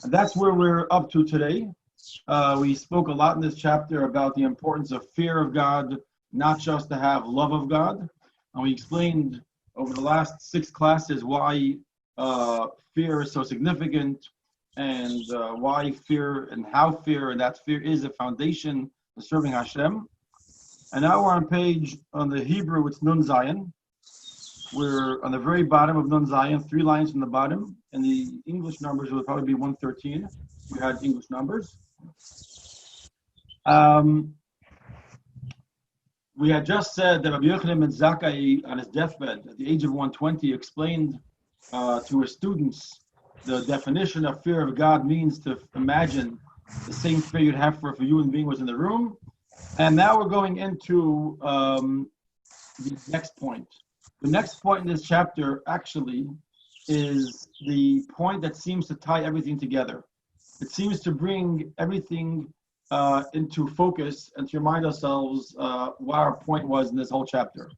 And that's where we're up to today. We spoke a lot in this chapter about the importance of fear of God, not just to have love of God. And we explained over the last 6 classes why fear is so significant, and why fear and how fear, and that fear is a foundation to serving Hashem. And now we're on the Hebrew, it's Nun Zayin. We're on the very bottom of Nun Zayin, 3 lines from the bottom. And the English numbers will probably be 113. We had English numbers. We had just said that Rabbi Yochanan ben Zakkai, on his deathbed at the age of 120, explained to his students the definition of fear of God means to imagine the same fear you'd have for if a human being was in the room. And now we're going into the next point. The next point in this chapter actually is the point that seems to tie everything together. It seems to bring everything into focus and to remind ourselves what our point was in this whole chapter.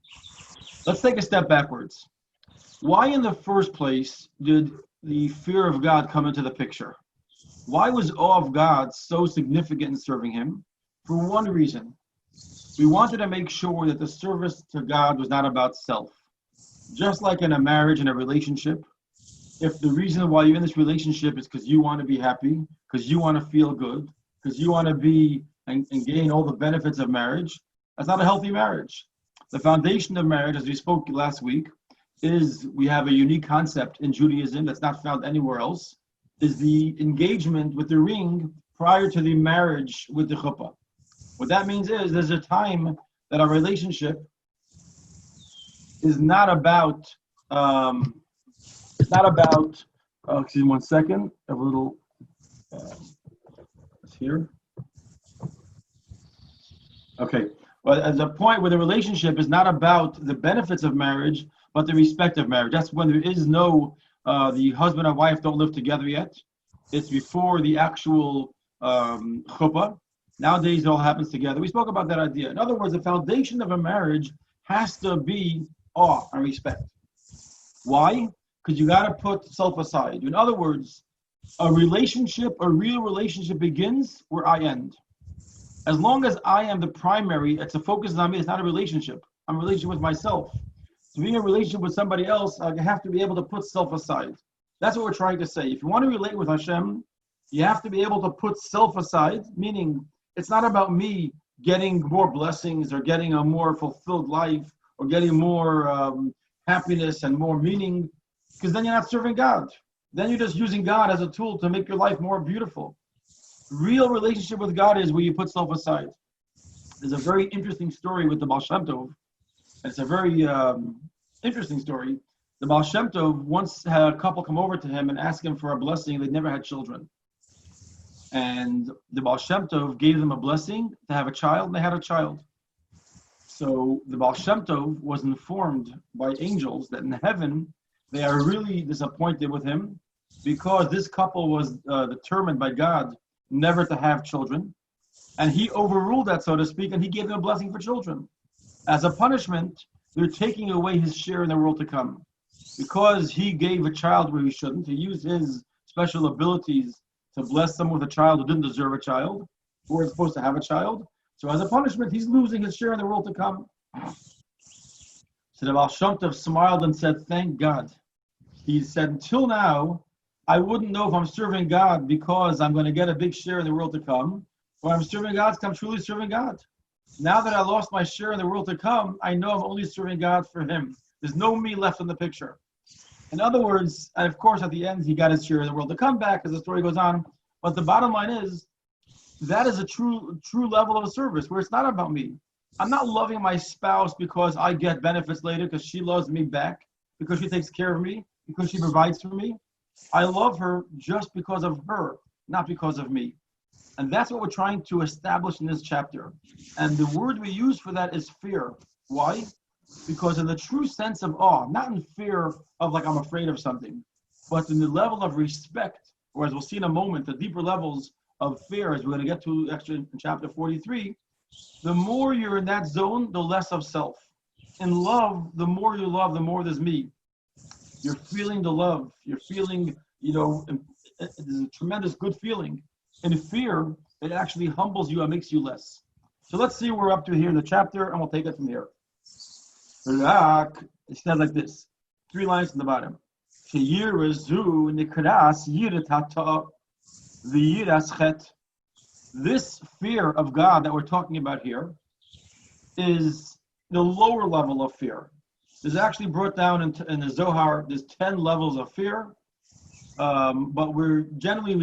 Let's take a step backwards. Why in the first place did the fear of God come into the picture? Why was awe of God so significant in serving him? For one reason. We wanted to make sure that the service to God was not about self. Just like in a marriage and a relationship, if the reason why you're in this relationship is because you want to be happy, because you want to feel good, because you want to be and gain all the benefits of marriage, that's not a healthy marriage. The foundation of marriage, as we spoke last week, is we have a unique concept in Judaism that's not found anywhere else, is the engagement with the ring prior to the marriage with the chuppah. What that means is there's a time that our relationship is not about, excuse me 1 second, I have a little, it's here. Okay, well, as a point where the relationship is not about the benefits of marriage, but the respect of marriage. That's when there is no, the husband and wife don't live together yet. It's before the actual chuppah. Nowadays, it all happens together. We spoke about that idea. In other words, the foundation of a marriage has to be awe and respect. Why? Because you got to put self aside. In other words, a real relationship begins where I end. As long as I am the primary, it's a focus on me, it's not a relationship. I'm a relationship with myself. To be in a relationship with somebody else, I have to be able to put self aside. That's what we're trying to say. If you want to relate with Hashem, you have to be able to put self aside, meaning it's not about me getting more blessings or getting a more fulfilled life or getting more happiness and more meaning, because then you're not serving God. Then you're just using God as a tool to make your life more beautiful. Real relationship with God is where you put self aside. There's a very interesting story with the Baal Shem Tov. It's a very interesting story. The Baal Shem Tov once had a couple come over to him and ask him for a blessing. They'd never had children. And the Baal Shem Tov gave them a blessing to have a child, and they had a child. So the Baal Shem Tov was informed by angels that in heaven, they are really disappointed with him because this couple was determined by God never to have children. And he overruled that, so to speak, and he gave them a blessing for children. As a punishment, they're taking away his share in the world to come. Because he gave a child where he shouldn't, he used his special abilities to bless someone with a child who didn't deserve a child, who was supposed to have a child. So as a punishment, he's losing his share in the world to come. So the Baal Shem Tov smiled and said, thank God. He said, until now, I wouldn't know if I'm serving God because I'm going to get a big share in the world to come, or I'm serving God because I'm truly serving God. Now that I lost my share in the world to come, I know I'm only serving God for him. There's no me left in the picture. In other words, and of course, at the end, he got his share in the world to come back as the story goes on. But the bottom line is, that is a true level of a service where it's not about me. I'm not loving my spouse because I get benefits later, because she loves me back, because she takes care of me, because she provides for me. I love her just because of her, not because of me. And that's what we're trying to establish in this chapter. And the word we use for that is fear. Why? Because in the true sense of awe, not in fear of like I'm afraid of something, but in the level of respect, or as we'll see in a moment, the deeper levels of fear, as we're going to get to actually in chapter 43, the more you're in that zone, the less of self. In love, the more you love, the more there's me. You're feeling the love. You're feeling, there's a tremendous good feeling. In fear, it actually humbles you and makes you less. So let's see what we're up to here in the chapter, and we'll take it from here. It says like this, 3 lines from the bottom. This fear of God that we're talking about here is the lower level of fear. It's actually brought down in the Zohar, there's 10 levels of fear, but we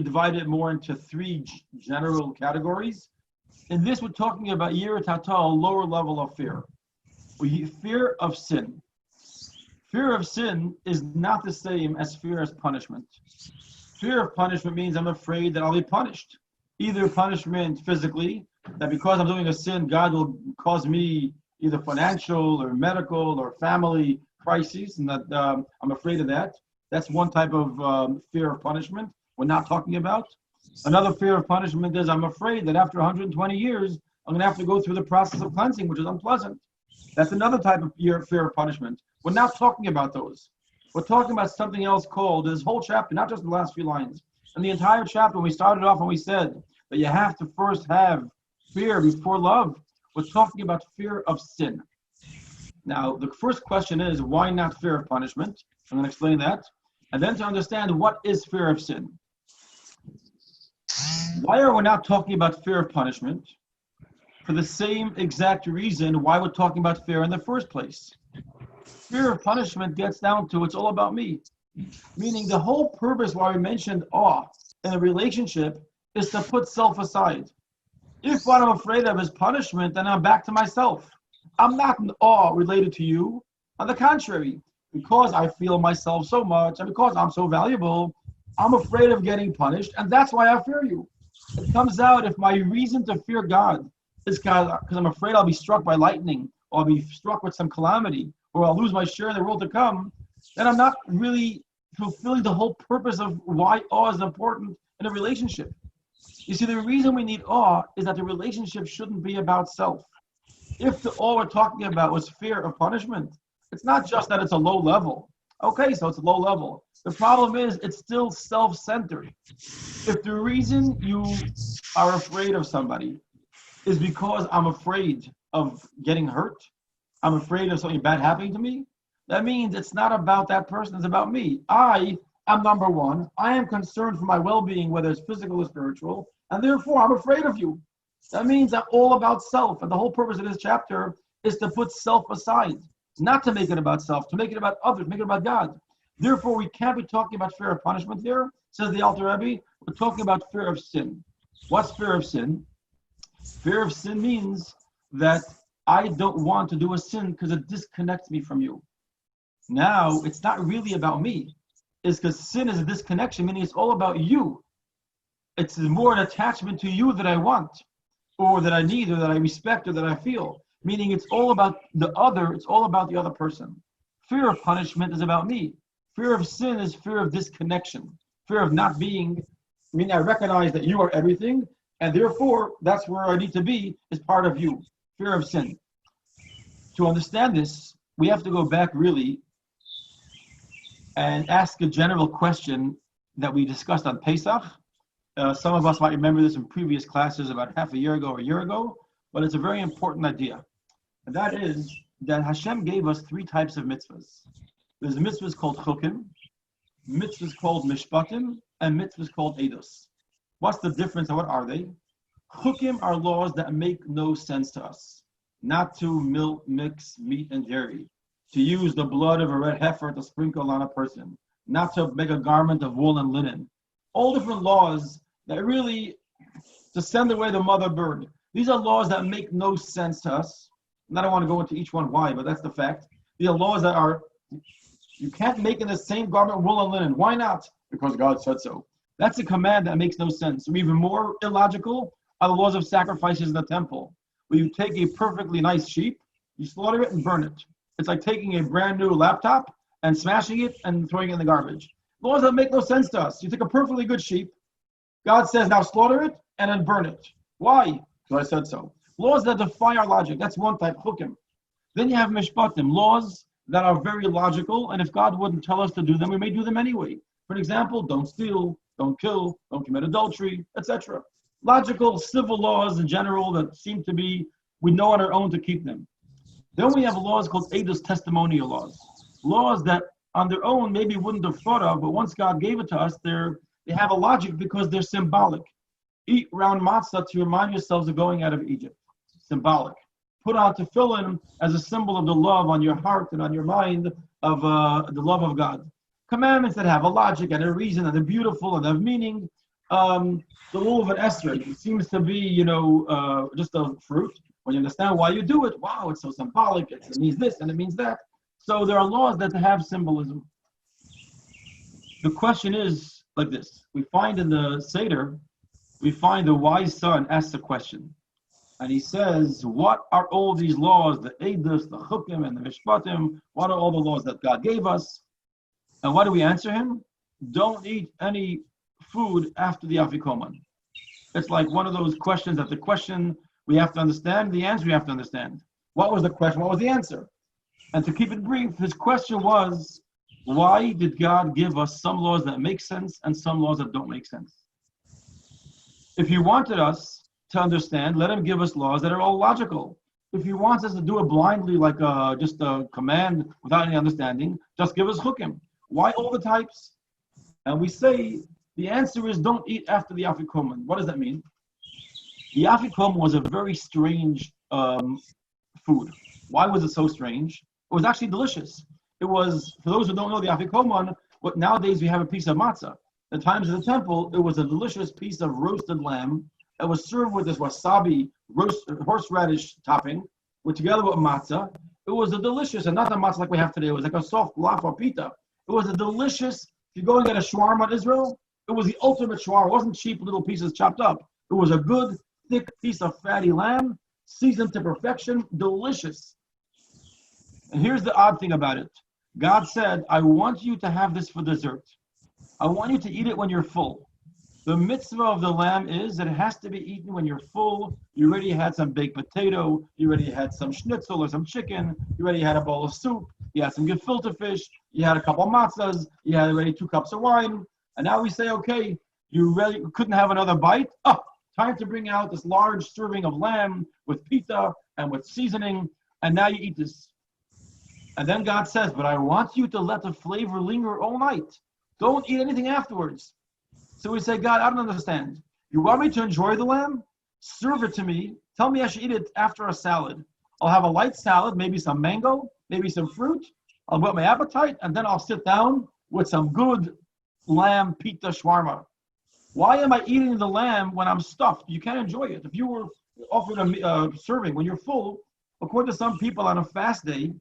divide it more into 3 general categories. In this, we're talking about yirat hata, a lower level of fear. Fear of sin. Fear of sin is not the same as fear as punishment. Fear of punishment means I'm afraid that I'll be punished. Either punishment physically, that because I'm doing a sin, God will cause me either financial or medical or family crises, and that I'm afraid of that. That's one type of fear of punishment we're not talking about. Another fear of punishment is I'm afraid that after 120 years, I'm going to have to go through the process of cleansing, which is unpleasant. That's another type of fear of punishment. We're not talking about those. We're talking about something else called, this whole chapter, not just the last few lines. And the entire chapter, when we started off and we said that you have to first have fear before love, we're talking about fear of sin. Now, the first question is, why not fear of punishment? I'm going to explain that. And then to understand what is fear of sin. Why are we not talking about fear of punishment? For the same exact reason why we're talking about fear in the first place. Fear of punishment gets down to it's all about me. Meaning the whole purpose why we mentioned awe in a relationship is to put self aside. If what I'm afraid of is punishment, then I'm back to myself. I'm not in awe related to you. On the contrary, because I feel myself so much and because I'm so valuable, I'm afraid of getting punished, and that's why I fear you. It comes out if my reason to fear God is because I'm afraid I'll be struck by lightning, or I'll be struck with some calamity, or I'll lose my share in the world to come, then I'm not really fulfilling the whole purpose of why awe is important in a relationship. You see, the reason we need awe is that the relationship shouldn't be about self. If the awe we're talking about was fear of punishment, it's not just that it's a low level. Okay, so it's a low level. The problem is it's still self-centered. If the reason you are afraid of somebody is because I'm afraid of getting hurt, I'm afraid of something bad happening to me, that means it's not about that person, it's about me. I am number one. I am concerned for my well-being, whether it's physical or spiritual, and therefore I'm afraid of you. That means I'm all about self, and the whole purpose of this chapter is to put self aside, not to make it about self, to make it about others, make it about God. Therefore, we can't be talking about fear of punishment here, says the Alter Rebbe. We're talking about fear of sin. What's fear of sin? Fear of sin means that I don't want to do a sin because it disconnects me from you. Now, it's not really about me. It's because sin is a disconnection, meaning it's all about you. It's more an attachment to you that I want, or that I need, or that I respect, or that I feel. Meaning it's all about the other, it's all about the other person. Fear of punishment is about me. Fear of sin is fear of disconnection. Fear of not being, I recognize that you are everything, and therefore that's where I need to be, is part of you. Fear of sin. To understand this, we have to go back really and ask a general question that we discussed on Pesach. Some of us might remember this in previous classes about half a year ago or a year ago, but it's a very important idea. And that is that Hashem gave us 3 types of mitzvahs. There's mitzvahs called chukim, mitzvahs called mishpatim, and mitzvahs called eidos. What's the difference and what are they? Chukim are laws that make no sense to us. Not to mix meat and dairy, to use the blood of a red heifer to sprinkle on a person, not to make a garment of wool and linen. All different laws that really, to send away the mother bird. These are laws that make no sense to us. And I don't want to go into each one why, but that's the fact. These are laws that are, you can't make in the same garment wool and linen. Why not? Because God said so. That's a command that makes no sense. So even more illogical are the laws of sacrifices in the temple. Where you take a perfectly nice sheep, you slaughter it and burn it. It's like taking a brand new laptop and smashing it and throwing it in the garbage. Laws that make no sense to us. You take a perfectly good sheep. God says, now slaughter it and then burn it. Why? Because I said so. Laws that defy our logic. That's one type, chukim. Then you have mishpatim, laws that are very logical, and if God wouldn't tell us to do them, we may do them anyway. For example, don't steal, don't kill, don't commit adultery, etc. Logical civil laws in general that seem to be, we know on our own to keep them. Then we have laws called Eidos, testimonial laws. Laws that on their own maybe wouldn't have thought of, but once God gave it to us, they have a logic because they're symbolic. Eat round matzah to remind yourselves of going out of Egypt. Symbolic. Put on tefillin as a symbol of the love on your heart and on your mind of the love of God. Commandments that have a logic and a reason and they're beautiful and have meaning. The rule of an esrog seems to be, just a fruit. When you understand why you do it, wow, it's so symbolic. It means this and it means that. So there are laws that have symbolism. The question is like this. We find in the Seder, we find the wise son asks a question. And he says, what are all these laws, the Eidos, the Chukim, and the Mishpatim? What are all the laws that God gave us? And what do we answer him? Don't eat any food after the Afikoman. It's like one of those questions that the question we have to understand, the answer we have to understand. What was the question? What was the answer? And to keep it brief, his question was, why did God give us some laws that make sense and some laws that don't make sense? If he wanted us to understand, let him give us laws that are all logical. If he wants us to do it blindly, like just a command without any understanding, just give us chukim. Why all the types? And we say, the answer is don't eat after the Afikoman. What does that mean? The Afikoman was a very strange food. Why was it so strange? It was actually delicious. It was, for those who don't know the Afikoman, what nowadays we have a piece of matzah. At the times of the temple, it was a delicious piece of roasted lamb that was served with this wasabi, horseradish topping, with together with matzah. It was a delicious, and not the matzah like we have today. It was like a soft laffa pita. It was a delicious, if you go and get a shawarma in Israel, it was the ultimate shawarma. It wasn't cheap little pieces chopped up. It was a good, thick piece of fatty lamb, seasoned to perfection, delicious. And here's the odd thing about it. God said, I want you to have this for dessert. I want you to eat it when you're full. The mitzvah of the lamb is that it has to be eaten when you're full. You already had some baked potato. You already had some schnitzel or some chicken. You already had a bowl of soup. You had some good filter fish. You had a couple of matzahs. You had already 2 cups of wine. And now we say, okay, you really couldn't have another bite. Oh, time to bring out this large serving of lamb with pita and with seasoning. And now you eat this. And then God says, but I want you to let the flavor linger all night. Don't eat anything afterwards. So we say, God, I don't understand. You want me to enjoy the lamb? Serve it to me. Tell me I should eat it after a salad. I'll have a light salad, maybe some mango, maybe some fruit. I'll whet my appetite, and then I'll sit down with some good lamb pita shawarma. Why am I eating the lamb when I'm stuffed? You can't enjoy it. If you were offered a serving when you're full, according to some people on a fast day,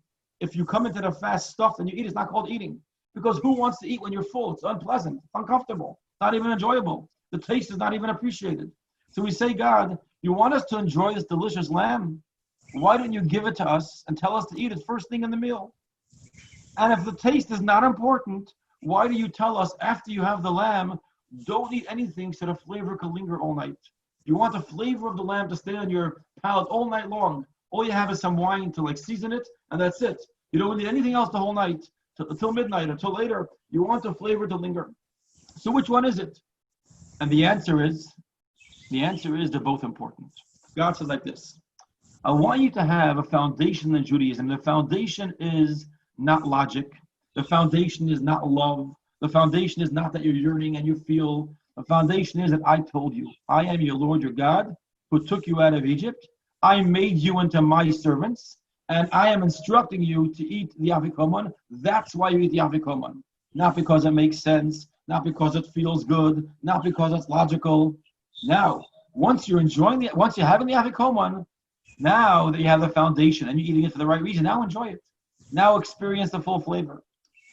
if you come into the fast stuffed and you eat, it's not called eating. Because who wants to eat when you're full? It's unpleasant, it's uncomfortable, not even enjoyable. The taste is not even appreciated. So we say, God, you want us to enjoy this delicious lamb? Why don't you give it to us and tell us to eat it first thing in the meal? And if the taste is not important, why do you tell us after you have the lamb, don't eat anything so the flavor can linger all night? You want the flavor of the lamb to stay on your palate all night long. All you have is some wine to season it, and that's it. You don't need anything else the whole night, until midnight, until later. You want the flavor to linger. So which one is it? And the answer is they're both important. God says like this, I want you to have a foundation in Judaism. The foundation is not logic. The foundation is not love. The foundation is not that you're yearning and you feel. The foundation is that I told you, I am your Lord, your God, who took you out of Egypt. I made you into my servants, and I am instructing you to eat the afikoman. That's why you eat the afikoman. Not because it makes sense, not because it feels good, not because it's logical. Now, once you're having the afikoman, now that you have the foundation and you're eating it for the right reason, now enjoy it. Now experience the full flavor.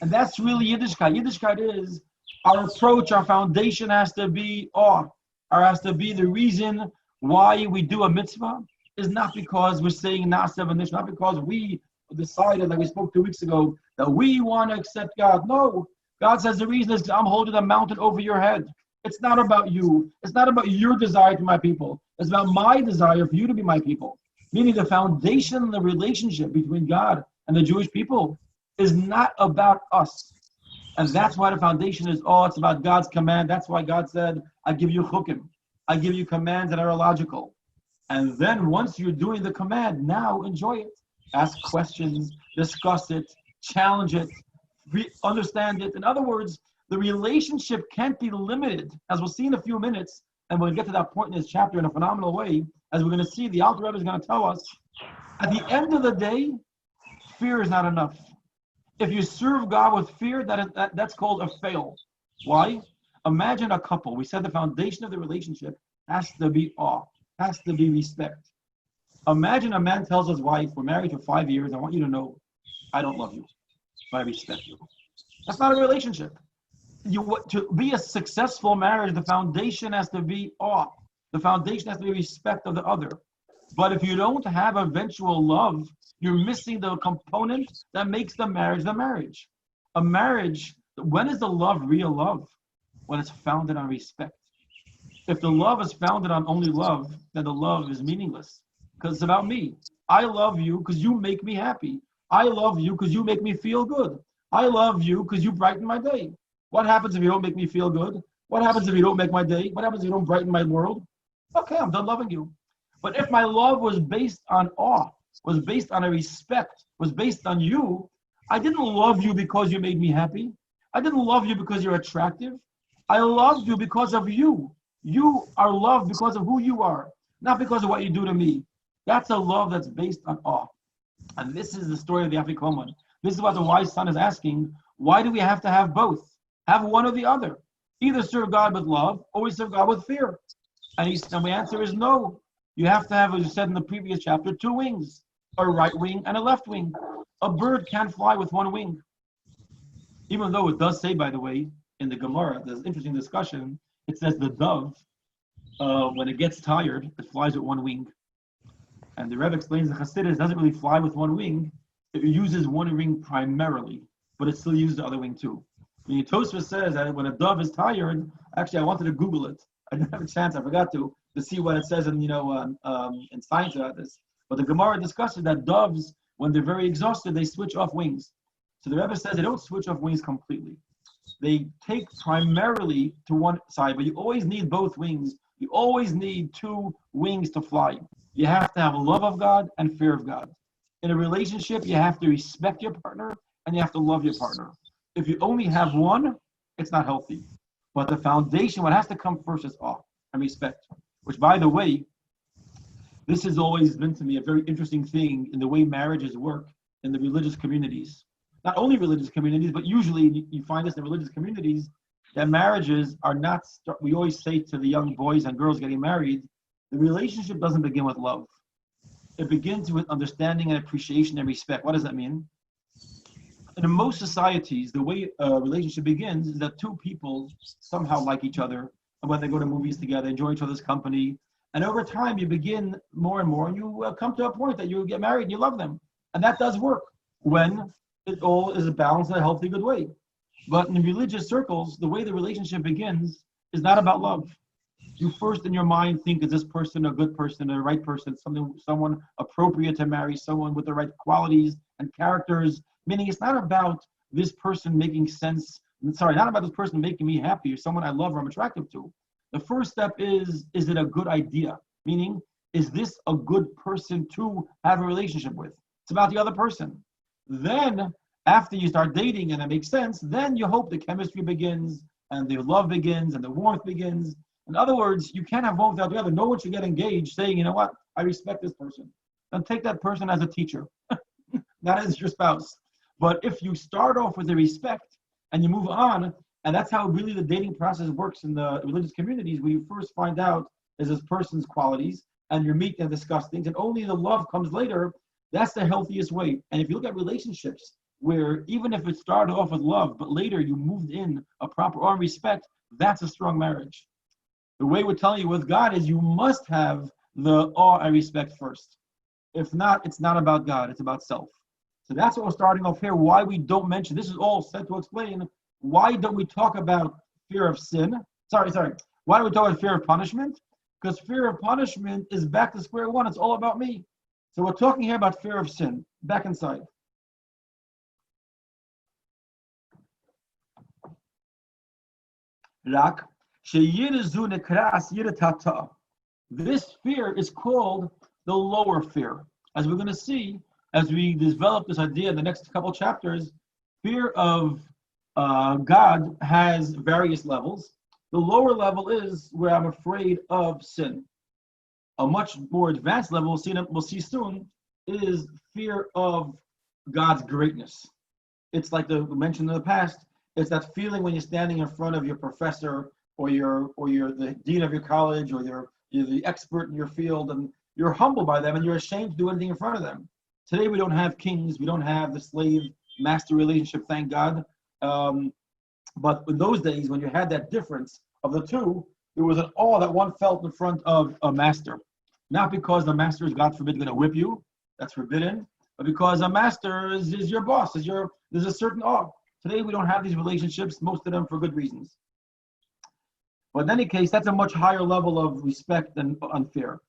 And that's really Yiddishkeit. Yiddishkeit is our approach, our foundation has to be awe, or has to be the reason why we do a mitzvah. Is not because we're saying Na'aseh v'nish, not because we decided, like we spoke 2 weeks ago, that we want to accept God. No, God says the reason is I'm holding a mountain over your head. It's not about you. It's not about your desire to be my people. It's about my desire for you to be my people. Meaning the foundation, the relationship between God and the Jewish people is not about us. And that's why the foundation is, it's about God's command. That's why God said, I give you chukim. I give you commands that are illogical. And then once you're doing the command, now enjoy it. Ask questions, discuss it, challenge it, understand it. In other words, the relationship can't be limited, as we'll see in a few minutes, and we'll get to that point in this chapter in a phenomenal way, as we're going to see, the Alter Rebbe is going to tell us, at the end of the day, fear is not enough. If you serve God with fear, that's called a fail. Why? Imagine a couple. We said the foundation of the relationship has to be awe, has to be respect. Imagine a man tells his wife, we're married for 5 years, I want you to know, I don't love you, but I respect you. That's not a relationship. To be a successful marriage, the foundation has to be awe. The foundation has to be respect of the other. But if you don't have eventual love, you're missing the component that makes the marriage the marriage. A marriage, when is the love real love? When it's founded on respect. If the love is founded on only love, then the love is meaningless. Because it's about me. I love you because you make me happy. I love you because you make me feel good. I love you because you brighten my day. What happens if you don't make me feel good? What happens if you don't make my day? What happens if you don't brighten my world? Okay, I'm done loving you. But if my love was based on awe, was based on a respect, was based on you, I didn't love you because you made me happy. I didn't love you because you're attractive. I loved you because of you. You are loved because of who you are, not because of what you do to me. That's a love that's based on awe. And this is the story of the Afikoman. This is what the wise son is asking. Why do we have to have both? Have one or the other. Either serve God with love or we serve God with fear. And the answer is no. You have to have, as you said in the previous chapter, 2 wings, a right wing and a left wing. A bird can't fly with 1 wing. Even though it does say, by the way, in the Gemara, there's an interesting discussion. It says the dove, when it gets tired, it flies with 1 wing. And the Rebbe explains the Hasidus doesn't really fly with 1 wing. It uses 1 wing primarily, but it still uses the other wing too. The Tosfos says that when a dove is tired, actually I wanted to Google it. I didn't have a chance, I forgot to see what it says in science about this. But the Gemara discusses that doves, when they're very exhausted, they switch off wings. So the Rebbe says they don't switch off wings completely. They take primarily to one side, but you always need both wings. You always need 2 wings to fly. You have to have love of God and fear of God. In a relationship, you have to respect your partner and you have to love your partner. If you only have one, it's not healthy. But the foundation, what has to come first is awe and respect. Which, by the way, this has always been to me a very interesting thing in the way marriages work in the religious communities. Not only religious communities, but usually you find this in religious communities, that marriages are not, we always say to the young boys and girls getting married, the relationship doesn't begin with love. It begins with understanding and appreciation and respect. What does that mean? In most societies, the way a relationship begins is that 2 people somehow like each other, and when they go to movies together, enjoy each other's company, and over time you begin more and more, and you come to a point that you get married and you love them. And that does work when it all is balanced in a healthy, good way. But in religious circles, the way the relationship begins is not about love. You first in your mind think, is this person a good person, a right person, someone appropriate to marry, someone with the right qualities and characters, meaning it's not about this person making sense, not about this person making me happy or someone I love or I'm attractive to. The first step is it a good idea? Meaning, is this a good person to have a relationship with? It's about the other person. Then, after you start dating and it makes sense, then you hope the chemistry begins and the love begins and the warmth begins. In other words, you can't have one without the other. No one should get engaged saying, you know what, I respect this person. Then take that person as a teacher, not as your spouse. But if you start off with the respect and you move on, and that's how really the dating process works in the religious communities, where you first find out is this person's qualities and you meet and discuss things, and only the love comes later. That's the healthiest way. And if you look at relationships where even if it started off with love, but later you moved in a proper awe and respect, that's a strong marriage. The way we're telling you with God is you must have the awe and respect first. If not, it's not about God, it's about self. So that's what we're starting off here, why we don't mention, this is all set to explain, why don't we talk about fear of sin? Sorry. Why do we talk about fear of punishment? Because fear of punishment is back to square one, it's all about me. So we're talking here about fear of sin, back inside. Rak, sheyirezu nekras yiratata. This fear is called the lower fear. As we're going to see, as we develop this idea in the next couple chapters, fear of God has various levels. The lower level is where I'm afraid of sin. A much more advanced level, we'll see soon, is fear of God's greatness. It's like we mentioned in the past. It's that feeling when you're standing in front of your professor or you're the dean of your college or you're the expert in your field and you're humbled by them and you're ashamed to do anything in front of them. Today we don't have kings, we don't have the slave-master relationship, thank God. But in those days, when you had that difference of the two, there was an awe that one felt in front of a master. Not because the master is, God forbid, going to whip you, that's forbidden, but because a master is your boss, there's a certain awe. Today we don't have these relationships, most of them for good reasons. But in any case, that's a much higher level of respect than fear.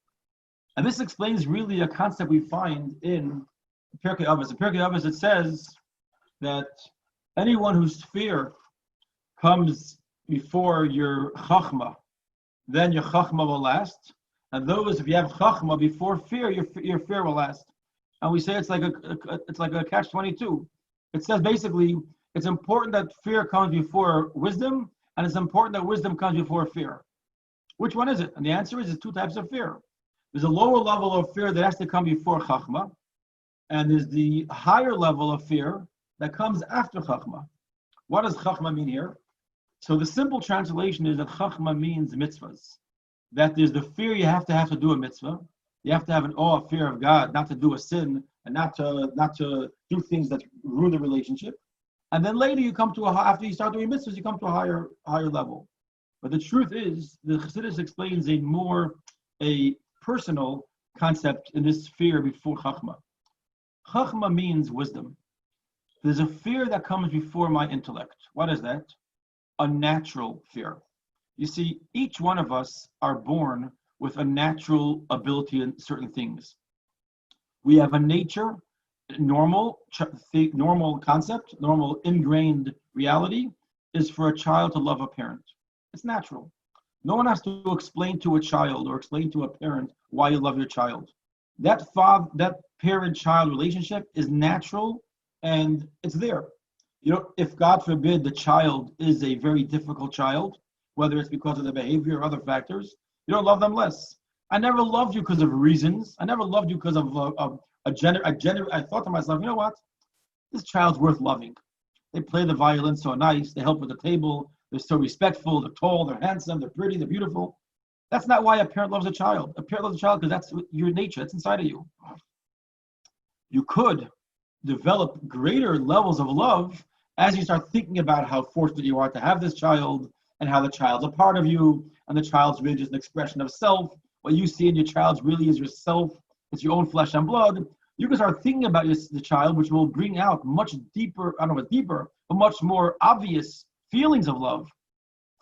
And this explains really a concept we find in Pirkei Avos. In Pirkei Avos it says that anyone whose fear comes before your chachma, then your chachma will last. And those, if you have chachma before fear, your fear will last. And we say it's like a catch-22. It says basically it's important that fear comes before wisdom, and it's important that wisdom comes before fear. Which one is it? And the answer is there's two types of fear. There's a lower level of fear that has to come before chachma, and there's the higher level of fear that comes after chachma. What does chachma mean here? So the simple translation is that chachma means mitzvahs. That there's the fear you have to do a mitzvah. You have to have an awe, fear of God, not to do a sin and not to do things that ruin the relationship. And then later you come to after you start doing mitzvahs, you come to a higher level. But the truth is, the Chassidus explains a personal concept in this fear before chachma. Chachma means wisdom. There's a fear that comes before my intellect. What is that? A natural fear. You see, each one of us are born with a natural ability in certain things. We have a nature, normal concept, normal ingrained reality is for a child to love a parent. It's natural. No one has to explain to a child or explain to a parent why you love your child. That parent-child relationship is natural and it's there. You know, if God forbid the child is a very difficult child, whether it's because of their behavior or other factors, you don't love them less. I never loved you because of reasons. I never loved you because of I thought to myself, you know what? This child's worth loving. They play the violin so nice. They help with the table. They're so respectful. They're tall. They're handsome. They're pretty. They're beautiful. That's not why a parent loves a child. A parent loves a child because that's your nature. It's inside of you. You could develop greater levels of love as you start thinking about how fortunate you are to have this child and how the child's a part of you and the child's really just an expression of self. What you see in your child really is yourself. It's your own flesh and blood. You can start thinking about the child, which will bring out much deeper, but much more obvious feelings of love.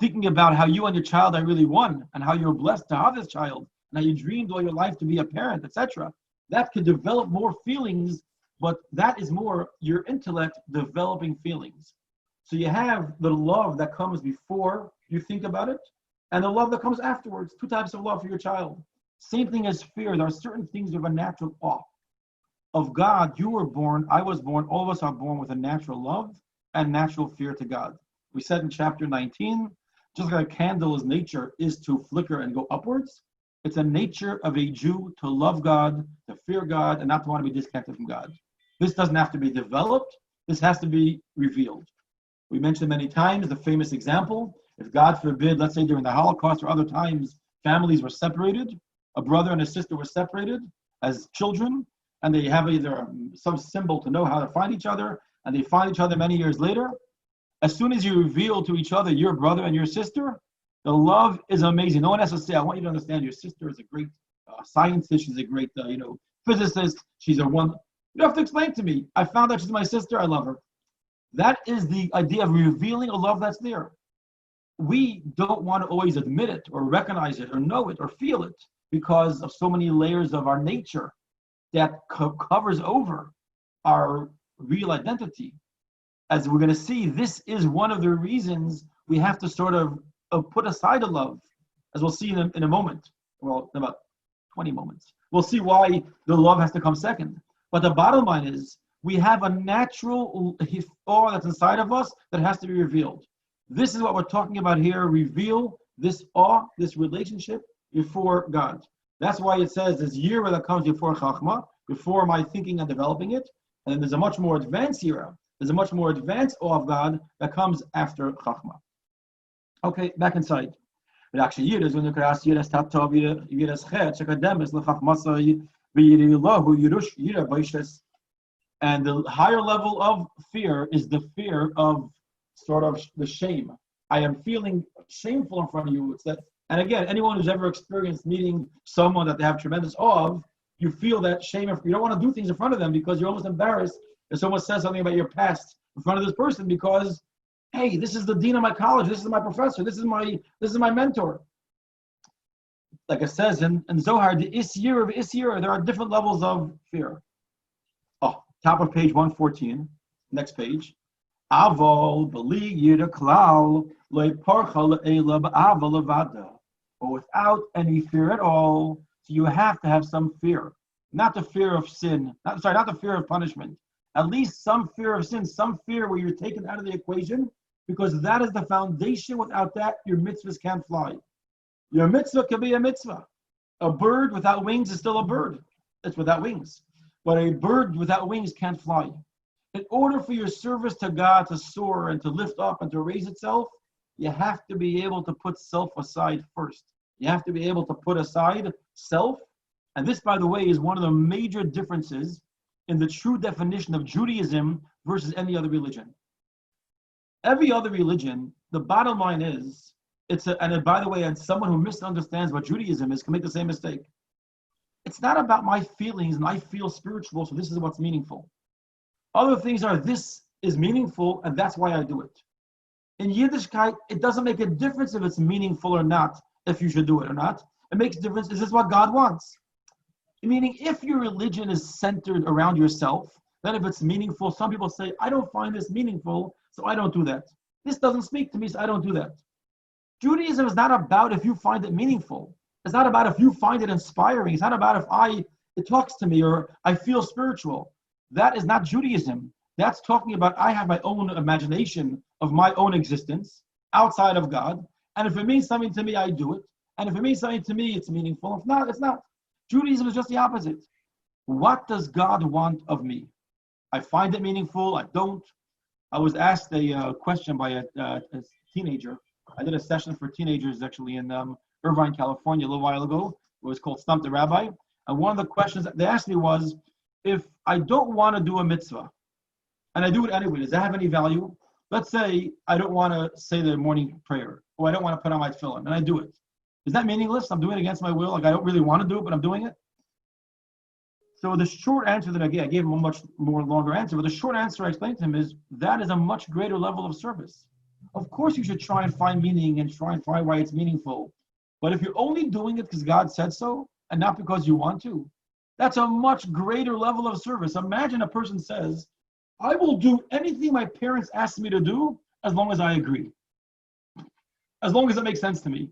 Thinking about how you and your child are really one and how you're blessed to have this child and how you dreamed all your life to be a parent, etc. That could develop more feelings, but that is more your intellect developing feelings. So you have the love that comes before you think about it and the love that comes afterwards. Two types of love for your child. Same thing as fear. There are certain things of a natural awe. Of God, you were born, I was born, all of us are born with a natural love and natural fear to God. We said in chapter 19, just like a candle's nature is to flicker and go upwards, it's a nature of a Jew to love God, to fear God, and not to want to be disconnected from God. This doesn't have to be developed. This has to be revealed. We mentioned many times the famous example. If God forbid, let's say during the Holocaust or other times, families were separated, a brother and a sister were separated as children, and they have either some symbol to know how to find each other, and they find each other many years later. As soon as you reveal to each other your brother and your sister, the love is amazing. No one has to say, I want you to understand your sister is a great scientist, she's a great physicist, she's a one. You don't have to explain to me. I found out she's my sister, I love her. That is the idea of revealing a love that's there. We don't want to always admit it or recognize it or know it or feel it because of so many layers of our nature that covers over our real identity. As we're going to see, this is one of the reasons we have to sort of put aside a love, as we'll see in a moment. Well, in about 20 moments. We'll see why the love has to come second. But the bottom line is, we have a natural awe that's inside of us that has to be revealed. This is what we're talking about here. Reveal this awe, this relationship before God. That's why it says this yira that comes before chachma, before my thinking and developing it. And then there's a much more advanced yira. There's a much more advanced awe of God that comes after chachma. Okay, back inside. But actually, yiras when you can ask yiras tato yiras chet shekademis lechachmasai v'yirilahu yirush yira baishes. And the higher level of fear is the fear of sort of the shame. I am feeling shameful in front of you. It's that, and again, anyone who's ever experienced meeting someone that they have tremendous awe of, you feel that shame. You don't want to do things in front of them because you're almost embarrassed if someone says something about your past in front of this person because, hey, this is the dean of my college, this is my professor, this is my mentor. Like it says in Zohar, the Isyir, there are different levels of fear. Oh, top of page 114, next page. Avol beli yira klal le'parcha le'ela ba'ava levada. But without any fear at all, so you have to have some fear. Not the fear of sin, not the fear of punishment. At least some fear of sin, some fear where you're taken out of the equation, because that is the foundation. Without that, your mitzvahs can't fly. Your mitzvah can be a mitzvah. A bird without wings is still a bird. It's without wings. But a bird without wings can't fly. In order for your service to God to soar and to lift up and to raise itself, you have to be able to put self aside first. You have to be able to put aside self. And this, by the way, is one of the major differences in the true definition of Judaism versus any other religion. Every other religion, the bottom line is, and by the way, and someone who misunderstands what Judaism is can make the same mistake. It's not about my feelings and I feel spiritual, so this is what's meaningful. Other things are, this is meaningful and that's why I do it. In Yiddishkeit, it doesn't make a difference if it's meaningful or not, if you should do it or not. It makes a difference, is this what God wants? Meaning, if your religion is centered around yourself, then if it's meaningful, some people say, I don't find this meaningful, so I don't do that. This doesn't speak to me, so I don't do that. Judaism is not about if you find it meaningful. It's not about if you find it inspiring. It's not about if it talks to me or I feel spiritual. That is not Judaism. That's talking about I have my own imagination of my own existence outside of God. And if it means something to me, I do it. And if it means something to me, it's meaningful. If not, it's not. Judaism is just the opposite. What does God want of me? I find it meaningful. I don't. I was asked a question by a teenager. I did a session for teenagers actually in Irvine, California a little while ago. It was called Stump the Rabbi. And one of the questions that they asked me was, if I don't want to do a mitzvah, and I do it anyway, does that have any value? Let's say I don't want to say the morning prayer, or I don't want to put on my tefillin, and I do it. Is that meaningless? I'm doing it against my will. Like I don't really want to do it, but I'm doing it. So the short answer that I gave him a much more longer answer, but the short answer I explained to him is that is a much greater level of service. Of course you should try and find meaning and try and find why it's meaningful. But if you're only doing it because God said so and not because you want to, that's a much greater level of service. Imagine a person says, I will do anything my parents ask me to do as long as I agree. As long as it makes sense to me.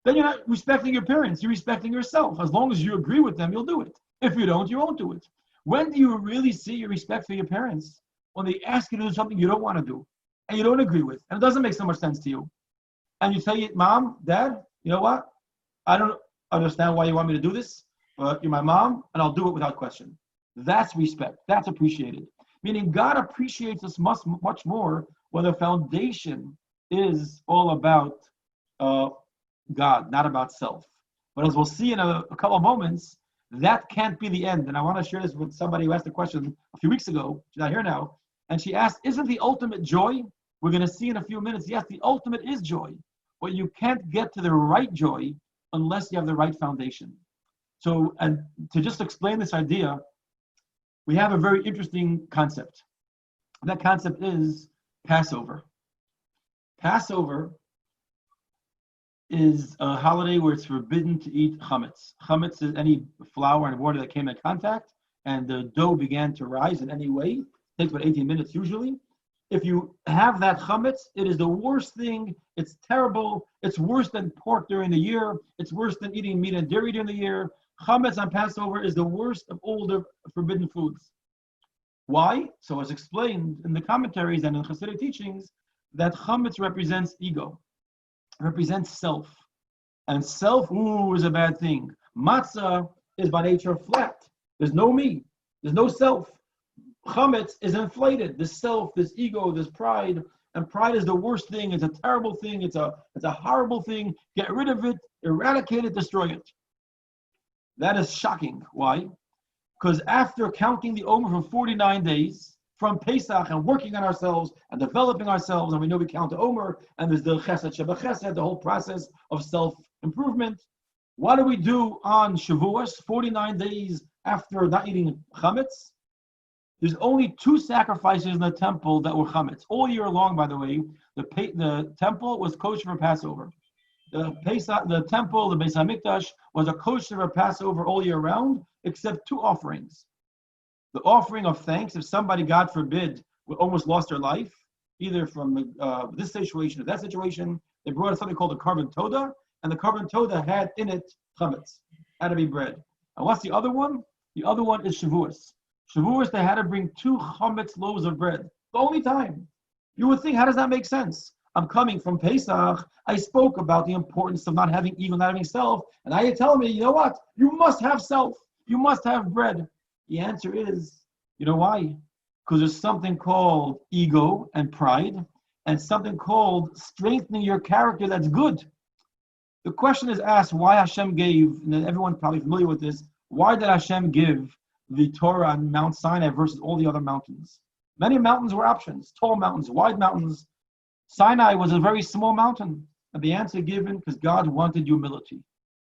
Then you're not respecting your parents, you're respecting yourself. As long as you agree with them, you'll do it. If you don't, you won't do it. When do you really see your respect for your parents? When they ask you to do something you don't want to do and you don't agree with, and it doesn't make so much sense to you. And you say, Mom, Dad, you know what? I don't understand why you want me to do this, but you're my mom, and I'll do it without question. That's respect. That's appreciated. Meaning God appreciates us much, much more when the foundation is all about God, not about self. But as we'll see in a couple of moments, that can't be the end. And I want to share this with somebody who asked a question a few weeks ago. She's not here now. And she asked, isn't the ultimate joy? We're going to see in a few minutes. Yes, the ultimate is joy. But you can't get to the right joy unless you have the right foundation. So, and to just explain this idea, we have a very interesting concept. That concept is Passover. Passover is a holiday where it's forbidden to eat chametz. Chametz is any flour and water that came in contact, and the dough began to rise in any way. It takes about 18 minutes usually. If you have that chametz, it is the worst thing. It's terrible. It's worse than pork during the year. It's worse than eating meat and dairy during the year. Chametz on Passover is the worst of all the forbidden foods. Why? So as explained in the commentaries and in Hasidic teachings, that chametz represents ego, represents self. And self, is a bad thing. Matzah is by nature flat. There's no me. There's no self. Chametz is inflated. This self, this ego, this pride. And pride is the worst thing. It's a terrible thing. It's a horrible thing. Get rid of it, eradicate it, destroy it. That is shocking. Why? Because after counting the Omer for 49 days, from Pesach and working on ourselves and developing ourselves, and we know we count the Omer, and there's the Chesed Sheba Chesed, the whole process of self-improvement. What do we do on Shavuos, 49 days after not eating chametz? There's only 2 sacrifices in the temple that were chametz. All year long, by the way, the temple was kosher for Passover. The temple, the Beis HaMikdash, was a kosher for Passover all year round, except 2 offerings. The offering of thanks, if somebody, God forbid, almost lost their life, either from this situation or that situation, they brought something called a carbon toda, and the carbon toda had in it chametz, had to be bread. And what's the other one? The other one is Shavuos. Shavuos, they had to bring 2 chametz loaves of bread. The only time. You would think, how does that make sense? I'm coming from Pesach. I spoke about the importance of not having ego, not having self, and now you're telling me, you know what? You must have self. You must have bread. The answer is, you know why? Because there's something called ego and pride, and something called strengthening your character that's good. The question is asked why Hashem gave, and everyone's probably familiar with this, why did Hashem give the Torah on Mount Sinai versus all the other mountains? Many mountains were options, tall mountains, wide mountains. Sinai was a very small mountain. And the answer given, because God wanted humility.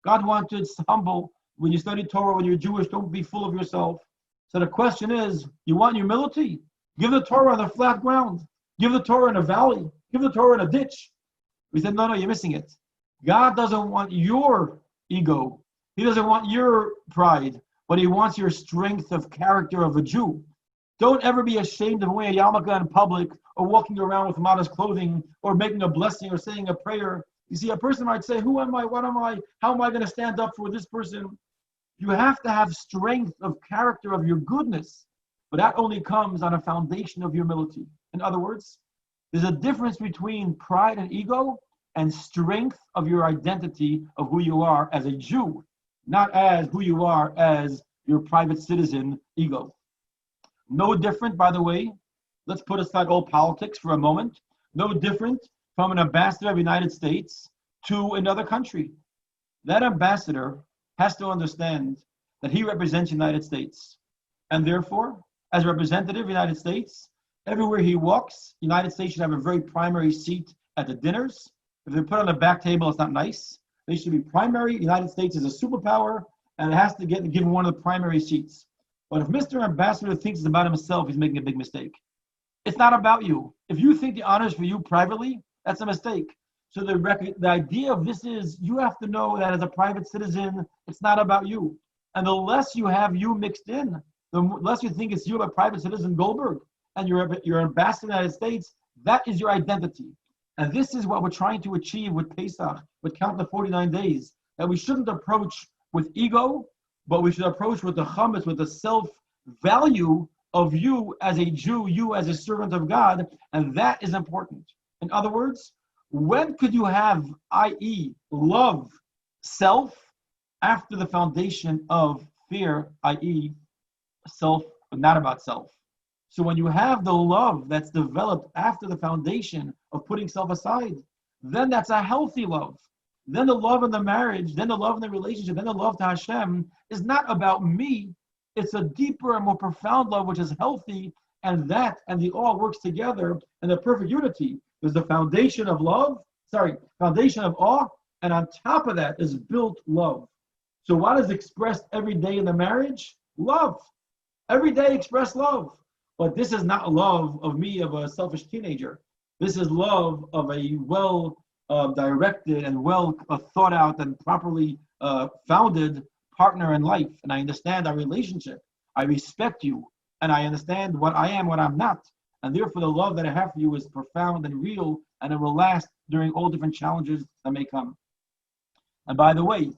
God wanted humble. When you study Torah, when you're Jewish, don't be full of yourself. So the question is, you want humility? Give the Torah on the flat ground. Give the Torah in a valley. Give the Torah in a ditch. We said, no, you're missing it. God doesn't want your ego. He doesn't want your pride, but he wants your strength of character of a Jew. Don't ever be ashamed of wearing a yarmulke in public or walking around with modest clothing or making a blessing or saying a prayer. You see, a person might say, who am I? What am I? How am I going to stand up for this person? You have to have strength of character of your goodness, but that only comes on a foundation of humility. In other words, there's a difference between pride and ego and strength of your identity of who you are as a Jew, not as who you are as your private citizen ego. No different, by the way, let's put aside all politics for a moment, no different from an ambassador of the United States to another country. That ambassador has to understand that he represents the United States. And therefore, as a representative of the United States, everywhere he walks, the United States should have a very primary seat at the dinners. If they put on the back table, it's not nice. They should be primary. The United States is a superpower, and it has to get given one of the primary seats. But if Mr. Ambassador thinks it's about himself, he's making a big mistake. It's not about you. If you think the honor is for you privately, that's a mistake. So the idea of this is you have to know that as a private citizen, it's not about you. And the less you have you mixed in, the less you think it's you, a private citizen Goldberg, and you're ambassador in the United States, that is your identity. And this is what we're trying to achieve with Pesach, with counting the 49 days, that we shouldn't approach with ego, but we should approach with the chametz, with the self-value of you as a Jew, you as a servant of God, and that is important. In other words, when could you have, i.e., love, self, after the foundation of fear, i.e., self, but not about self? So when you have the love that's developed after the foundation of putting self aside, then that's a healthy love. Then the love in the marriage, then the love in the relationship, then the love to Hashem is not about me. It's a deeper and more profound love, which is healthy, and that and the all works together in the perfect unity. There's the foundation of foundation of awe, and on top of that is built love. So what is expressed every day in the marriage? Love. Every day express love. But this is not love of me, of a selfish teenager. This is love of a well-directed and well thought out and properly founded partner in life. And I understand our relationship. I respect you. And I understand what I am, what I'm not. And therefore, the love that I have for you is profound and real, and it will last during all different challenges that may come. And by the way,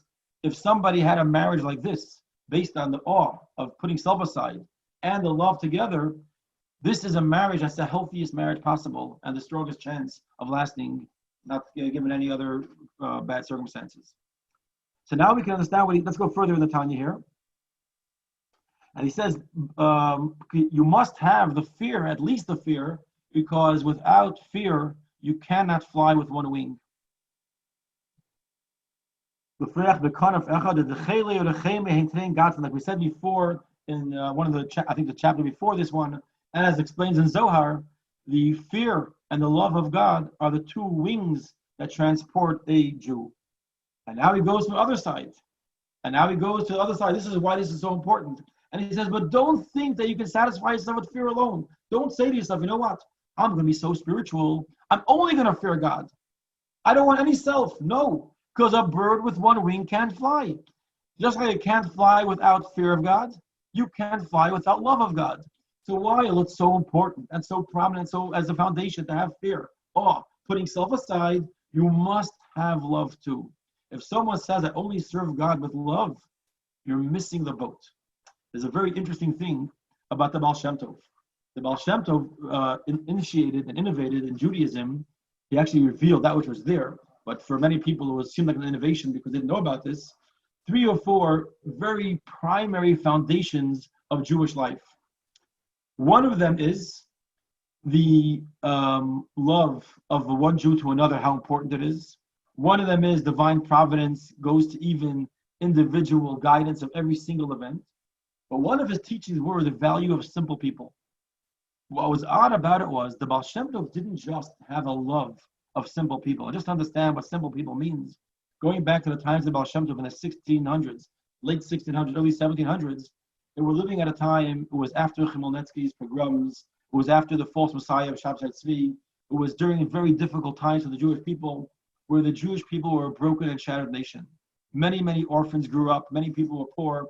if somebody had a marriage like this, based on the awe of putting self aside and the love together, this is a marriage that's the healthiest marriage possible and the strongest chance of lasting, not given any other bad circumstances. So now we can understand let's go further in the Tanya here. And he says, you must have the fear, at least the fear, because without fear, you cannot fly with one wing. Like we said before in one of the, I think the chapter before this one, and as explains in Zohar, the fear and the love of God are the two wings that transport a Jew. And now he goes to the other side. This is why this is so important. And he says, but don't think that you can satisfy yourself with fear alone. Don't say to yourself, you know what? I'm going to be so spiritual. I'm only going to fear God. I don't want any self. No, because a bird with one wing can't fly. Just like it can't fly without fear of God, you can't fly without love of God. So while it's so important and so prominent, so as a foundation to have fear, putting self aside, you must have love too. If someone says, I only serve God with love, you're missing the boat. There's a very interesting thing about the Baal Shem Tov. The Baal Shem Tov initiated and innovated in Judaism. He actually revealed that which was there, but for many people it seemed like an innovation because they didn't know about this. 3 or 4 very primary foundations of Jewish life. One of them is the love of the one Jew to another, how important it is. One of them is divine providence goes to even individual guidance of every single event. But one of his teachings were the value of simple people. What was odd about it was the Baal Shem Tov didn't just have a love of simple people. And just to understand what simple people means, going back to the times of the Baal Shem Tov in the 1600s, late 1600s, early 1700s, they were living at a time, it was after Chmielnicki's pogroms, it was after the false messiah of Shabtai Tzvi, it was during very difficult times for the Jewish people, where the Jewish people were a broken and shattered nation. Many, many orphans grew up, many people were poor,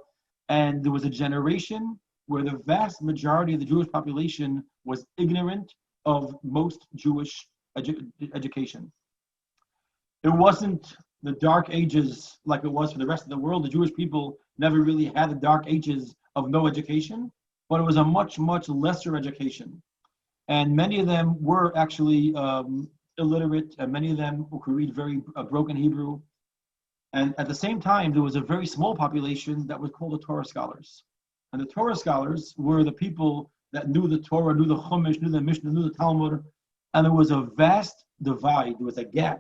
and there was a generation where the vast majority of the Jewish population was ignorant of most Jewish education. It wasn't the dark ages like it was for the rest of the world. The Jewish people never really had the dark ages of no education, but it was a much, much lesser education. And many of them were actually illiterate, and many of them who could read very broken Hebrew. And at the same time, there was a very small population that was called the Torah scholars. And the Torah scholars were the people that knew the Torah, knew the Chumash, knew the Mishnah, knew the Talmud. And there was a vast divide, there was a gap.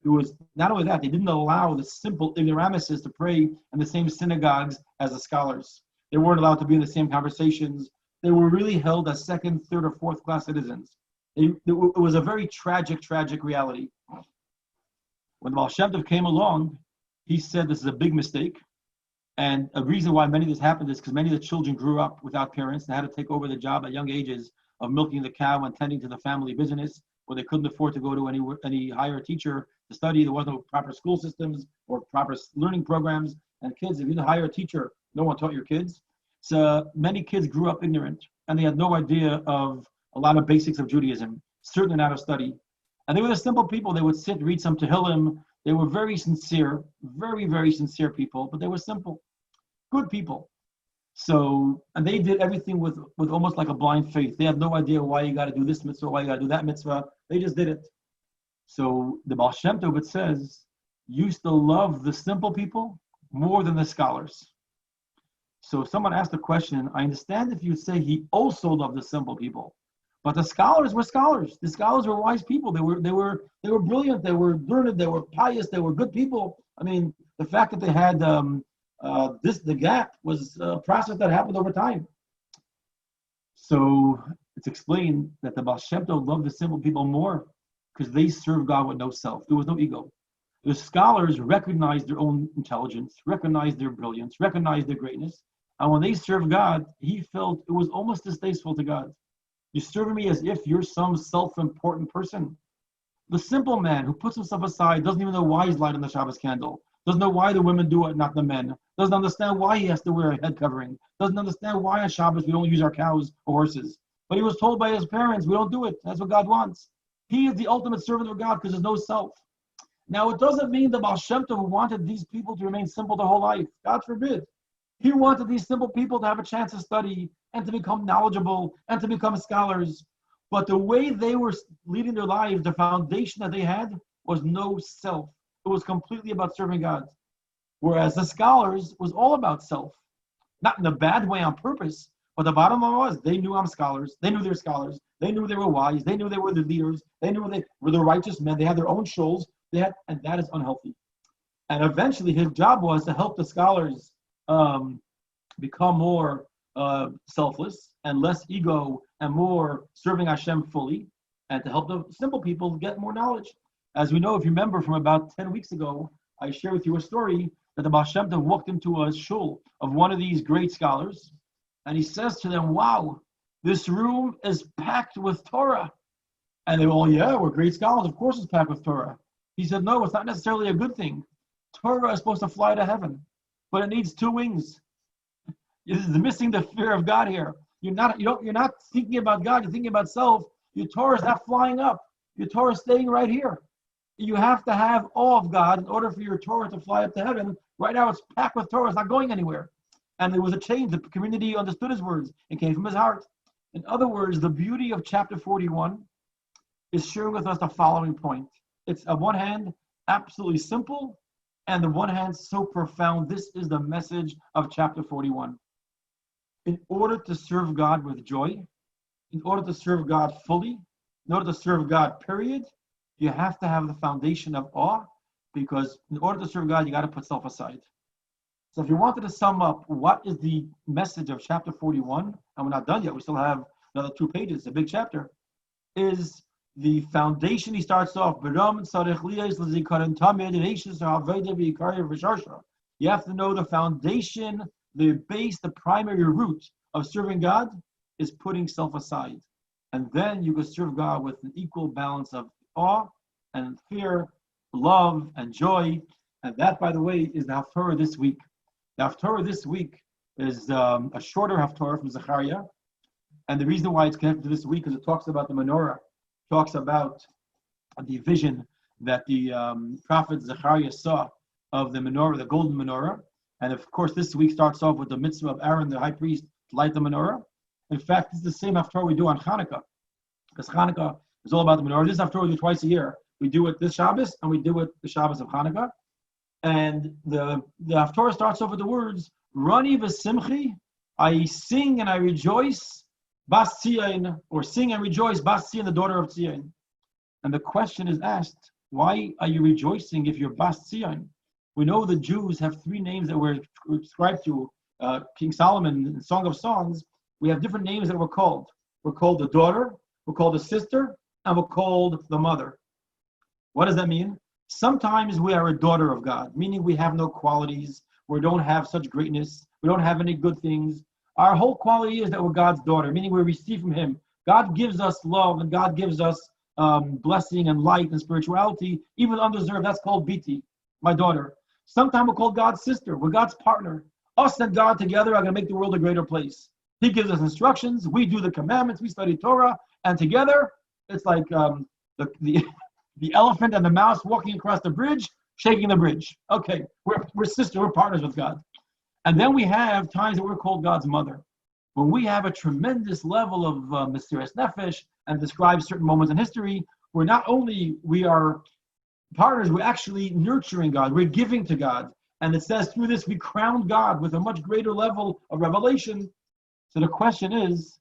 It was not only that, they didn't allow the simple ignoramuses to pray in the same synagogues as the scholars. They weren't allowed to be in the same conversations. They were really held as second, third, or fourth class citizens. It was a very tragic, tragic reality. When Baal Shem Tov came along, he said this is a big mistake. And a reason why many of this happened is because many of the children grew up without parents. They had to take over the job at young ages of milking the cow and tending to the family business, where they couldn't afford to go to any higher teacher to study. There wasn't no proper school systems or proper learning programs. And kids, if you didn't hire a teacher, no one taught your kids. So many kids grew up ignorant, and they had no idea of a lot of basics of Judaism, certainly not of study. And they were the simple people. They would sit, read some Tehillim. They were very sincere, very, very sincere people, but they were simple, good people. So, and they did everything with almost like a blind faith. They had no idea why you got to do this mitzvah, why you got to do that mitzvah. They just did it. So the Baal Shem Tov, it says, used to love the simple people more than the scholars. So if someone asked a question, I understand if you say he also loved the simple people, but the scholars were scholars. The scholars were wise people. They were brilliant. They were learned. They were pious. They were good people. I mean, the fact that they had the gap was a process that happened over time. So it's explained that the Baal Shem Tov loved the simple people more because they served God with no self. There was no ego. The scholars recognized their own intelligence, recognized their brilliance, recognized their greatness. And when they served God, he felt it was almost distasteful to God. You're serving me as if you're some self-important person. The simple man who puts himself aside doesn't even know why he's lighting the Shabbos candle, doesn't know why the women do it, not the men, doesn't understand why he has to wear a head covering, doesn't understand why on Shabbos we don't use our cows or horses. But he was told by his parents, we don't do it. That's what God wants. He is the ultimate servant of God because there's no self. Now, it doesn't mean the Baal Shem Tov wanted these people to remain simple their whole life. God forbid. He wanted these simple people to have a chance to study and to become knowledgeable and to become scholars. But the way they were leading their lives, the foundation that they had was no self. It was completely about serving God. Whereas the scholars was all about self. Not in a bad way on purpose, but the bottom line was they knew I'm scholars. They knew they're scholars. They knew they were wise. They knew they were the leaders. They knew they were the righteous men. They had their own shoals. And that is unhealthy. And eventually his job was to help the scholars become more selfless and less ego and more serving Hashem fully, and to help the simple people get more knowledge. As we know, if you remember from about 10 weeks ago, I shared with you a story that the Baal Shem Tov walked into a shul of one of these great scholars, and he says to them, wow, this room is packed with Torah. And they all, yeah, we're great scholars. Of course it's packed with Torah. He said, no, it's not necessarily a good thing. Torah is supposed to fly to heaven, but it needs two wings. You're missing the fear of God here. You're not thinking about God, you're thinking about self. Your Torah is not flying up. Your Torah is staying right here. You have to have awe of God in order for your Torah to fly up to heaven. Right now it's packed with Torah, it's not going anywhere. And there was a change. The community understood his words. It came from his heart. In other words, the beauty of chapter 41 is sharing with us the following point. It's on one hand, absolutely simple, and on one hand, so profound. This is the message of chapter 41. In order to serve God with joy, in order to serve God fully, in order to serve God, period, you have to have the foundation of awe, because in order to serve God, you got to put self aside. So if you wanted to sum up what is the message of chapter 41, and we're not done yet, we still have another 2 pages, a big chapter, is the foundation. He starts off, you have to know the foundation, the base, the primary root of serving God is putting self aside. And then you can serve God with an equal balance of awe and fear, love and joy. And that, by the way, is the Haftorah this week. The Haftorah this week is a shorter Haftorah from Zechariah. And the reason why it's connected to this week is it talks about the menorah, talks about the vision that the prophet Zechariah saw of the menorah, the golden menorah. And of course, this week starts off with the mitzvah of Aaron, the high priest, to light the menorah. In fact, this is the same Haftorah we do on Hanukkah, because Hanukkah is all about the menorah. This Haftorah we do twice a year. We do it this Shabbos, and we do it the Shabbos of Hanukkah. And the Haftorah starts off with the words, Rani v'simchi, I sing and I rejoice, Bas Tzion, or sing and rejoice, Bas Tzion, the daughter of Tzion. And the question is asked, why are you rejoicing if you're Bas Tzion? We know the Jews have 3 names that were ascribed to King Solomon in Song of Songs. We have different names that we're called. We're called the daughter, we're called the sister, and we're called the mother. What does that mean? Sometimes we are a daughter of God, meaning we have no qualities, we don't have such greatness, we don't have any good things. Our whole quality is that we're God's daughter, meaning we receive from Him. God gives us love, and God gives us blessing and light and spirituality, even undeserved. That's called Biti, my daughter. Sometimes we're called God's sister, we're God's partner. Us and God together are going to make the world a greater place. He gives us instructions, we do the commandments, we study Torah, and together, it's like the elephant and the mouse walking across the bridge, shaking the bridge. Okay, we're sisters, we're partners with God. And then we have times that we're called God's mother, when we have a tremendous level of Mesiras Nefesh and describe certain moments in history, where not only we are partners, we're actually nurturing God, we're giving to God. And it says through this, we crown God with a much greater level of revelation. So the question is,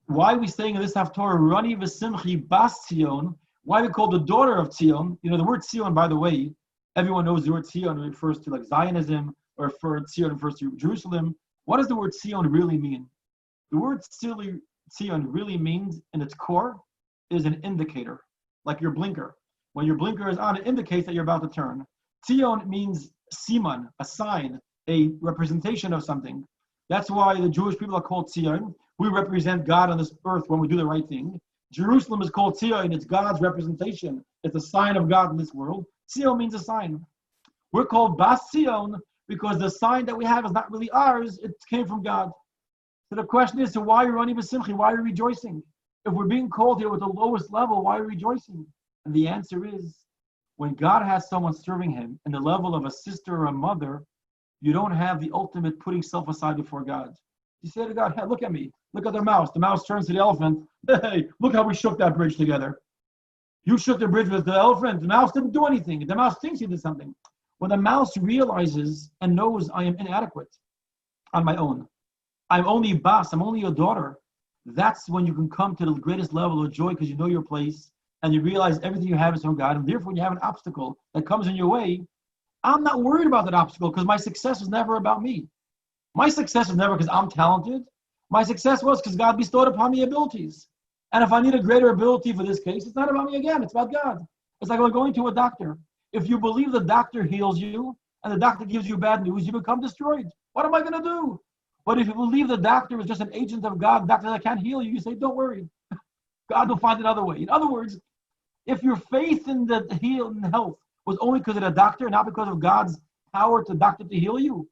why are we saying in this Haftorah, Rani v'simchi bas Tzion? Why are we called the daughter of Tzion? You know, the word Tzion, by the way, everyone knows the word Tzion refers to like Zionism, or Tzion refers to Jerusalem. What does the word Tzion really mean? The word Tzion really means, in its core, is an indicator, like your blinker. When your blinker is on, it indicates that you're about to turn. Tzion means siman, a sign, a representation of something. That's why the Jewish people are called Tzion. We represent God on this earth when we do the right thing. Jerusalem is called Tzion. It's God's representation. It's a sign of God in this world. Tzion means a sign. We're called Bas Tzion because the sign that we have is not really ours. It came from God. So the question is, so why are you running b'simchi? Why are you rejoicing? If we're being called here with the lowest level, why are you rejoicing? And the answer is, when God has someone serving him in the level of a sister or a mother, you don't have the ultimate putting self aside before God. You say to God, hey, look at me. Look at the mouse. The mouse turns to the elephant. Hey, look how we shook that bridge together. You shook the bridge with the elephant. The mouse didn't do anything. The mouse thinks he did something. When the mouse realizes and knows I am inadequate on my own, I'm only boss, I'm only your daughter, that's when you can come to the greatest level of joy because you know your place and you realize everything you have is from God. And therefore, when you have an obstacle that comes in your way, I'm not worried about that obstacle because my success was never about me. My success was never because I'm talented. My success was because God bestowed upon me abilities. And if I need a greater ability for this case, it's not about me again, it's about God. It's like going to a doctor. If you believe the doctor heals you and the doctor gives you bad news, you become destroyed. What am I going to do? But if you believe the doctor is just an agent of God, doctor that can't heal you, you say, don't worry. God will find another way. In other words, if your faith in the health was only because of the doctor, not because of God's power to doctor to heal you,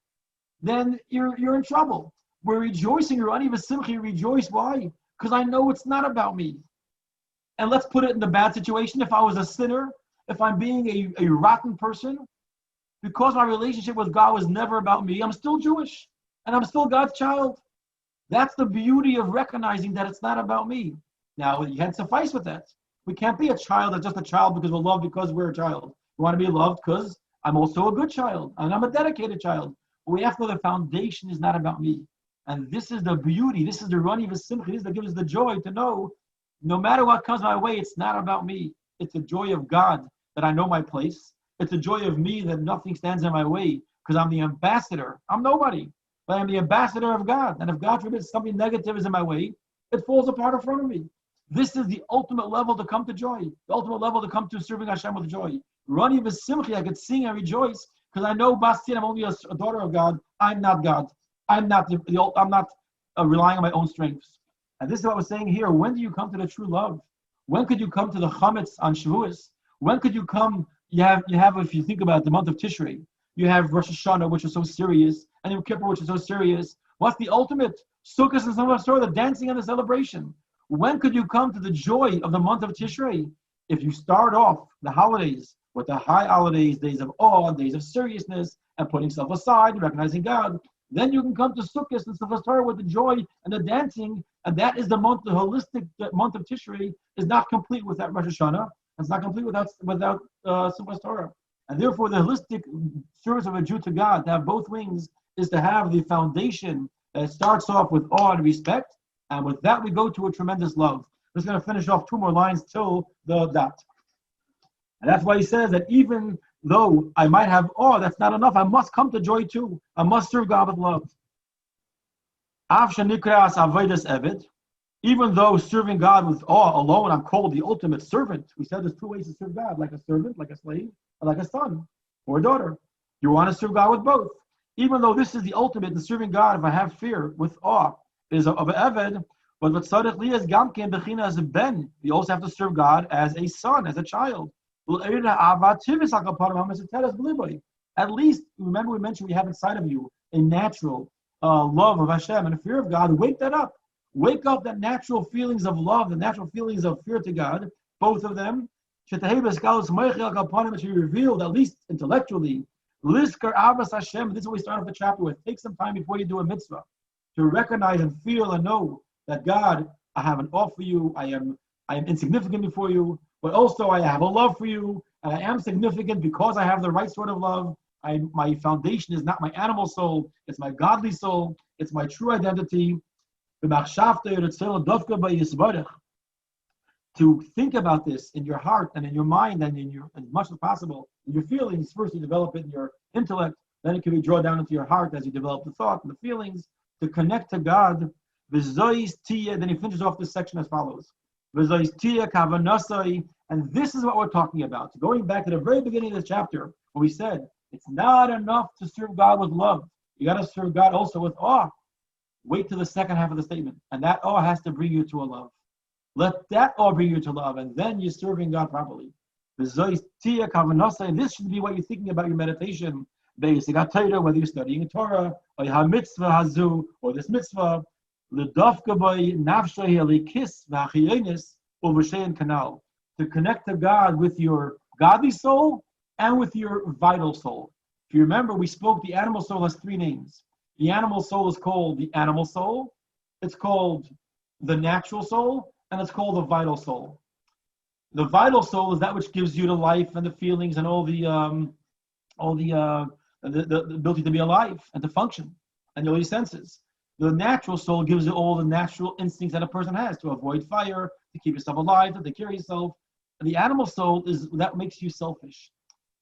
then you're in trouble. We're rejoicing, Rani V'simchi, rejoice. Why? Because I know it's not about me. And let's put it in the bad situation. If I was a sinner, if I'm being a rotten person, because my relationship with God was never about me, I'm still Jewish. And I'm still God's child. That's the beauty of recognizing that it's not about me. Now, you can't suffice with that. We can't be a child that's just a child because we're loved because we're a child. We want to be loved because I'm also a good child and I'm a dedicated child. But we have to know the foundation is not about me. And this is the beauty. This is the Rani V'simchi. This is that gives us the joy to know no matter what comes my way, it's not about me. It's the joy of God that I know my place. It's the joy of me that nothing stands in my way because I'm the ambassador. I'm nobody. But I'm the ambassador of God. And if God forbids something negative is in my way, it falls apart in front of me. This is the ultimate level to come to joy. The ultimate level to come to serving Hashem with joy. Rani v'simchi, I could sing and rejoice because I know, Bastian, I'm only a daughter of God. I'm not God. I'm not relying on my own strengths. And this is what I was saying here. When do you come to the true love? When could you come to the chametz on Shavuos? When could you come? You have, if you think about the month of Tishrei, you have Rosh Hashanah, which is so serious, and Yom Kippur, which is so serious. What's the ultimate? Sukkot and Simchas Torah, the dancing and the celebration. When could you come to the joy of the month of Tishrei? If you start off the holidays with the high holidays, days of awe, days of seriousness, and putting self aside, recognizing God, then you can come to Sukkot and Simchas Torah with the joy and the dancing, and that is the month, the holistic month of Tishrei is not complete without Rosh Hashanah. It's not complete without Simchas Torah. And therefore, the holistic service of a Jew to God, to have both wings, is to have the foundation that starts off with awe and respect. And with that, we go to a tremendous love. I'm just going to finish off 2 more lines till the dot. And that's why he says that even though I might have awe, that's not enough. I must come to joy too. I must serve God with love. Even though serving God with awe alone, I'm called the ultimate servant. We said there's 2 ways to serve God, like a servant, like a slave, or like a son or a daughter. You want to serve God with both. Even though this is the ultimate in serving God, if I have fear with awe, is of an eved, but what tzarich li is gamken bechina as a ben. We also have to serve God as a son, as a child. At least, remember we mentioned we have inside of you a natural love of Hashem and a fear of God. Wake that up. Wake up that natural feelings of love, the natural feelings of fear to God, both of them. Which you revealed, at least intellectually. Liskar Avas Hashem. This is what we start off the chapter with. Take some time before you do a mitzvah to recognize and feel and know that God, I have an awe for you. I am insignificant before you, but also I have a love for you, and I am significant because I have the right sort of love. My foundation is not my animal soul; it's my godly soul. It's my true identity. To think about this in your heart and in your mind and as much as possible in your feelings. First, you develop it in your intellect, then it can be drawn down into your heart as you develop the thought and the feelings to connect to God. Then he finishes off this section as follows. And this is what we're talking about. Going back to the very beginning of this chapter, when we said it's not enough to serve God with love. You got to serve God also with awe. Wait till the second half of the statement. And that awe has to bring you to a love. Let that awe bring you to love, and then you're serving God properly. And this should be what you're thinking about your meditation. Whether you're studying Torah, or your mitzvah hazu, or this mitzvah, To connect to God with your godly soul and with your vital soul. If you remember, we spoke the animal soul has three names. The animal soul is called the animal soul, it's called the natural soul, and it's called the vital soul. The vital soul is that which gives you the life and the feelings and all the ability to be alive and to function and all your senses. The natural soul gives you all the natural instincts that a person has to avoid fire, to keep yourself alive, to take care of yourself. And the animal soul is that makes you selfish.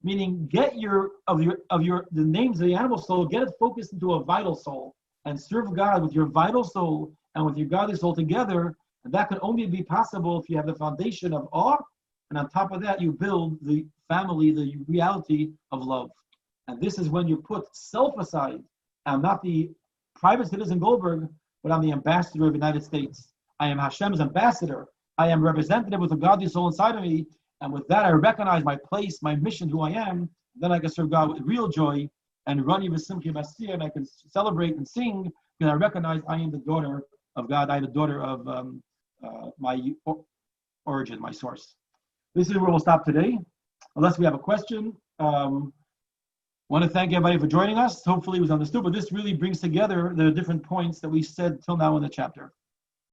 Meaning, get the names of the animal soul, get it focused into a vital soul, and serve God with your vital soul and with your godly soul together. And that can only be possible if you have the foundation of awe, and on top of that, you build the family, the reality of love. And this is when you put self aside. I'm not the private citizen Goldberg, but I'm the ambassador of the United States. I am Hashem's ambassador. I am representative with a godly soul inside of me. And with that, I recognize my place, my mission, who I am. Then I can serve God with real joy and run even simcha masir, and I can celebrate and sing because I recognize I am the daughter of God. I am the daughter of my origin, my source. This is where we'll stop today, unless we have a question. I want to thank everybody for joining us. Hopefully it was understood, but this really brings together the different points that we said till now in the chapter.